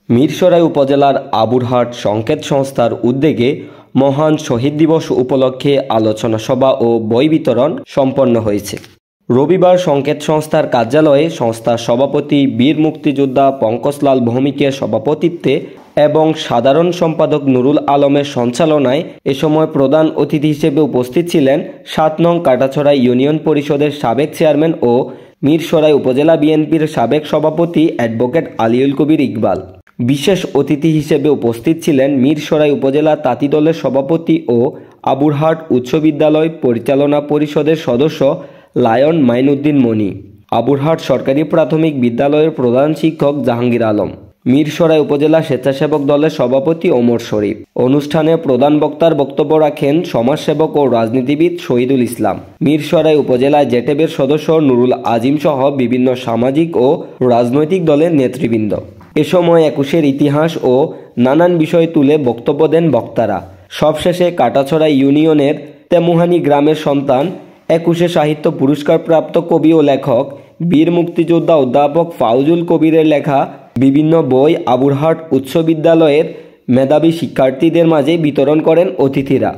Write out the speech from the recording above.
মিরসরাই উপজেলার আবুরহাট সংকেত সংস্থার উদ্যোগে মহান শহীদ দিবস উপলক্ষে আলোচনা সভা ও বই বিতরণ সম্পন্ন হয়েছে। রবিবার সংকেত সংস্থার কার্যালয়ে সংস্থার সভাপতি বীর মুক্তিযোদ্ধা পঙ্কজলাল ভৌমিকের সভাপতিত্বে এবং সাধারণ সম্পাদক নুরুল আলমের সঞ্চালনায় এ সময় প্রধান অতিথি হিসেবে উপস্থিত ছিলেন ৭ নং কাটাছড়া ইউনিয়ন পরিষদের সাবেক চেয়ারম্যান ও মিরসরাই উপজেলা বিএনপির সাবেক সভাপতি অ্যাডভোকেট আলিউল কবির ইকবাল। বিশেষ অতিথি হিসেবে উপস্থিত ছিলেন মিরসরাই উপজেলা তাঁতি দলের সভাপতি ও আবুরহাট উচ্চ বিদ্যালয় পরিচালনা পরিষদের সদস্য লায়ন মাইনুদ্দিন মনি, আবুরহাট সরকারি প্রাথমিক বিদ্যালয়ের প্রধান শিক্ষক জাহাঙ্গীর আলম, মিরসরাই উপজেলা স্বেচ্ছাসেবক দলের সভাপতি ওমর শরীফ। অনুষ্ঠানে প্রধান বক্তার বক্তব্য রাখেন সমাজসেবক ও রাজনীতিবিদ শহীদুল ইসলাম, মিরসরাই উপজেলা জেটেবের সদস্য নুরুল আজিম সহ বিভিন্ন সামাজিক ও রাজনৈতিক দলের নেতৃবৃন্দ। এ সময় একুশের ইতিহাস ও নানান বিষয় তুলে বক্তব্য দেন বক্তারা। সবশেষে কাটাছড়া ইউনিয়নের তেমুহানি গ্রামের সন্তান, একুশে সাহিত্য পুরস্কারপ্রাপ্ত কবি ও লেখক বীর মুক্তিযোদ্ধা অধ্যাপক ফাউজুল কবিরের লেখা বিভিন্ন বই আবুরহাট উচ্চ বিদ্যালয়ের মেধাবী শিক্ষার্থীদের মাঝে বিতরণ করেন অতিথিরা।